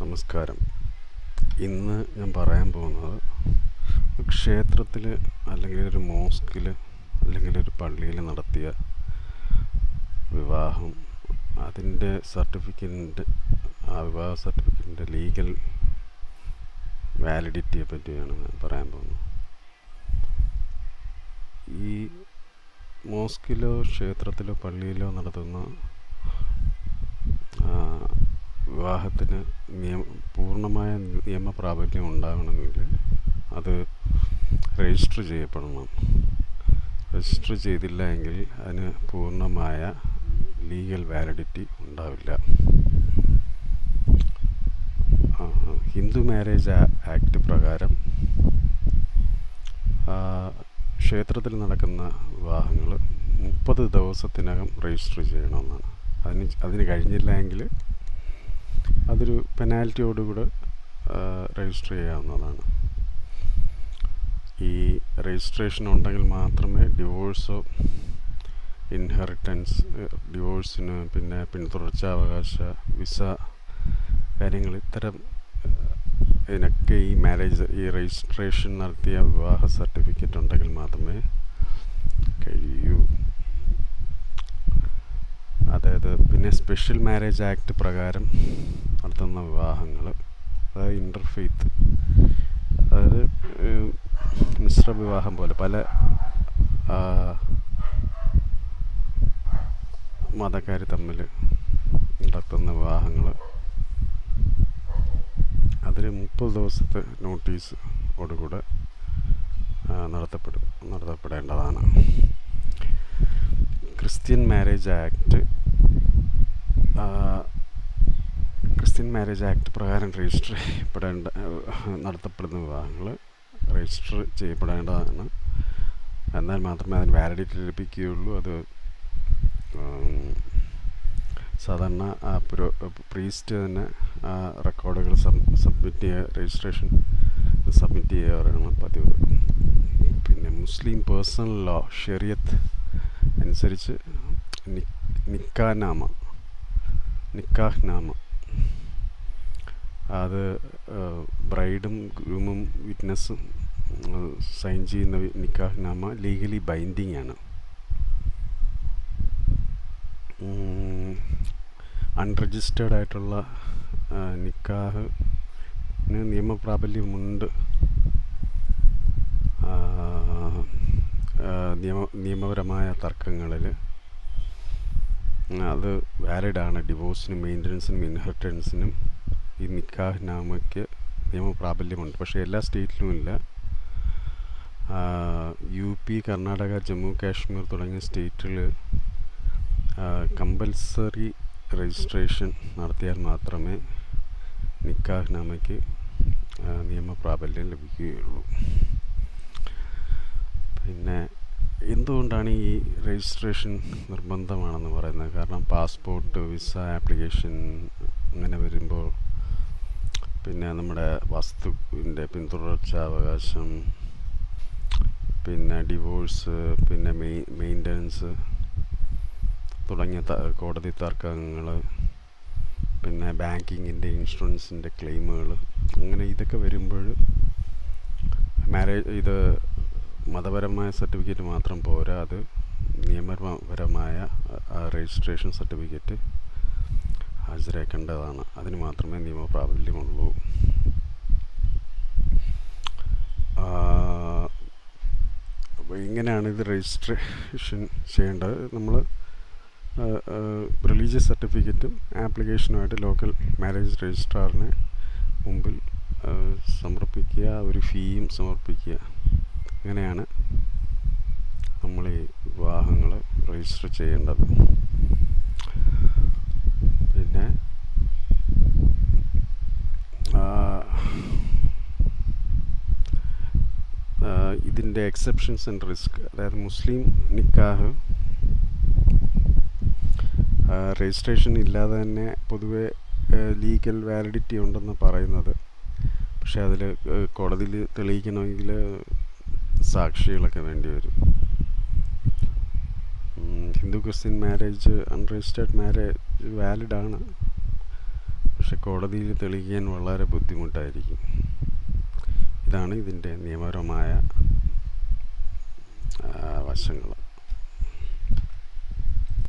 നമസ്കാരം. ഇന്ന് ഞാൻ പറയാൻ പോകുന്നത് ക്ഷേത്രത്തിൽ അല്ലെങ്കിൽ ഒരു മോസ്കിൽ അല്ലെങ്കിൽ ഒരു പള്ളിയിൽ നടത്തിയ വിവാഹം, അതിൻ്റെ സർട്ടിഫിക്കറ്റിൻ്റെ വിവാഹ സർട്ടിഫിക്കറ്റിൻ്റെ ലീഗൽ വാലിഡിറ്റിയെ പറ്റിയാണ് ഞാൻ പറയാൻ പോകുന്നത്. ഈ മോസ്കിലോ ക്ഷേത്രത്തിലോ പള്ളിയിലോ നടത്തുന്ന വിവാഹത്തിന് പൂർണ്ണമായ നിയമപ്രാബല്യം ഉണ്ടാകണമെങ്കിൽ അത് രജിസ്റ്റർ ചെയ്യപ്പെടണം. രജിസ്റ്റർ ചെയ്തില്ല എങ്കിൽ അതിന് പൂർണ്ണമായ ലീഗൽ വാലിഡിറ്റി ഉണ്ടാവില്ല. ഹിന്ദു മാരേജ് ആക്ട് പ്രകാരം ക്ഷേത്രത്തിൽ നടക്കുന്ന വിവാഹങ്ങൾ 30 ദിവസത്തിനകം രജിസ്റ്റർ ചെയ്യണമെന്നാണ്. അതിന് കഴിഞ്ഞില്ല എങ്കിൽ അതൊരു പെനാൽറ്റിയോടുകൂടെ രജിസ്റ്റർ ചെയ്യാവുന്നതാണ്. ഈ രജിസ്ട്രേഷൻ ഉണ്ടെങ്കിൽ മാത്രമേ ഡിവോഴ്സോ ഇൻഹെറിറ്റൻസ്, ഡിവോഴ്സിന് പിന്നെ പിന്തുടർച്ചാവകാശ വിസ കാര്യങ്ങൾ, ഇത്തരം ഇതിനൊക്കെ ഈ രജിസ്ട്രേഷൻ നടത്തിയ വിവാഹ സർട്ടിഫിക്കറ്റ് ഉണ്ടെങ്കിൽ മാത്രമേ കഴിയൂ. അതായത് പിന്നെ സ്പെഷ്യൽ മാരേജ് ആക്ട് പ്രകാരം നടത്തുന്ന വിവാഹങ്ങൾ, അതായത് ഇൻ്റർഫെയ്ത്ത്, അതായത് മിശ്ര വിവാഹം പോലെ പല മതക്കാർ തമ്മിൽ നടത്തുന്ന വിവാഹങ്ങൾ, അതിന് 30 ദിവസത്തെ നോട്ടീസോടുകൂടെ നടത്തപ്പെടേണ്ടതാണ്. ക്രിസ്ത്യൻ മാരേജ് ആക്ട് പ്രകാരം നടത്തപ്പെടുന്ന വിവാഹങ്ങൾ രജിസ്റ്റർ ചെയ്യപ്പെടേണ്ടതാണ്. എന്നാൽ മാത്രമേ അതിന് വാലിഡിറ്റി ലഭിക്കുകയുള്ളൂ. അത് സാധാരണ പ്രീസ്റ്റ് തന്നെ റെക്കോർഡുകൾ രജിസ്ട്രേഷൻ സബ്മിറ്റ് ചെയ്യാറാണ് പതിവ്. പിന്നെ മുസ്ലിം പേഴ്സണൽ ലോ ഷെറിയത്ത് അനുസരിച്ച് നിക്കാഹ്നാമ അത് ബ്രൈഡും ഗ്രൂമും വിറ്റ്നസ്സും സൈൻ ചെയ്യുന്ന നിക്കാഹ്നാമ ലീഗലി ബൈൻഡിങ് ആണ്. അൺരജിസ്റ്റേർഡ് ആയിട്ടുള്ള നിക്കാഹിന് നിയമപ്രാബല്യമുണ്ട്. നിയമപരമായ തർക്കങ്ങളിൽ അത് വാലിഡാണ്. ഡിവോഴ്സിനും മെയിൻ്റനൻസിനും ഇൻഹെറിറ്റൻസിനും ഈ നിക്കാഹ്നാമയ്ക്ക് നിയമപ്രാബല്യമുണ്ട്. പക്ഷേ എല്ലാ സ്റ്റേറ്റിലും ഇല്ല. UP, കർണാടക, ജമ്മു കാശ്മീർ തുടങ്ങിയ സ്റ്റേറ്റിൽ കമ്പൽസറി രജിസ്ട്രേഷൻ നടത്തിയാൽ മാത്രമേ നിക്കാഹ്നാമയ്ക്ക് നിയമപ്രാബല്യം ലഭിക്കുകയുള്ളൂ. പിന്നെ എന്തുകൊണ്ടാണ് ഈ രജിസ്ട്രേഷൻ നിർബന്ധമാണെന്ന് പറയുന്നത്? കാരണം പാസ്പോർട്ട്, വിസ ആപ്ലിക്കേഷൻ അങ്ങനെ വരുമ്പോൾ പിന്നെ നമ്മുടെ വസ്തുവിൻ്റെ പിന്തുടർച്ചാവകാശം, പിന്നെ ഡിവോഴ്സ്, പിന്നെ മെയിൻ്റനൻസ് തുടങ്ങിയ കോടതി തർക്കങ്ങൾ, പിന്നെ ബാങ്കിങ്ങിൻ്റെ, ഇൻഷുറൻസിൻ്റെ ക്ലെയിമുകൾ, അങ്ങനെ ഇതൊക്കെ വരുമ്പോൾ ഇത് മതപരമായ സർട്ടിഫിക്കറ്റ് മാത്രം പോരാ, അത് നിയമപരമായ രജിസ്ട്രേഷൻ സർട്ടിഫിക്കറ്റ് ഹാജരാക്കേണ്ടതാണ്. അതിന് മാത്രമേ നിയമപ്രാബല്യമുള്ളൂ. അപ്പോൾ ഇങ്ങനെയാണ് ഇത് രജിസ്ട്രേഷൻ ചെയ്യേണ്ടത്. നമ്മൾ റിലീജിയസ് സർട്ടിഫിക്കറ്റും ആപ്ലിക്കേഷനുമായിട്ട് ലോക്കൽ മാരേജ് രജിസ്ട്രാറിന് മുമ്പിൽ സമർപ്പിക്കുക, ഒരു ഫീയും സമർപ്പിക്കുക. അങ്ങനെയാണ് നമ്മൾ ഈ വിവാഹങ്ങൾ രജിസ്റ്റർ ചെയ്യേണ്ടത്. പിന്നെ ഇതിൻ്റെ എക്സെപ്ഷൻസ് ആൻഡ് റിസ്ക്, അതായത് മുസ്ലിം നിക്കാഹ് രജിസ്ട്രേഷൻ ഇല്ലാതെ തന്നെ പൊതുവെ ലീഗൽ വാലിഡിറ്റി ഉണ്ടെന്ന് പറയുന്നത്. പക്ഷേ അതിൽ കോടതിയിൽ തെളിയിക്കണമെങ്കിൽ സാക്ഷികളൊക്കെ വേണ്ടി വരും. Hindu Christian marriage, unregistered marriage വാലിഡാണ്. പക്ഷെ കോടതിയിൽ തെളിയിക്കാൻ വളരെ ബുദ്ധിമുട്ടായിരിക്കും. ഇതാണ് ഇതിൻ്റെ നിയമപരമായ വശങ്ങൾ.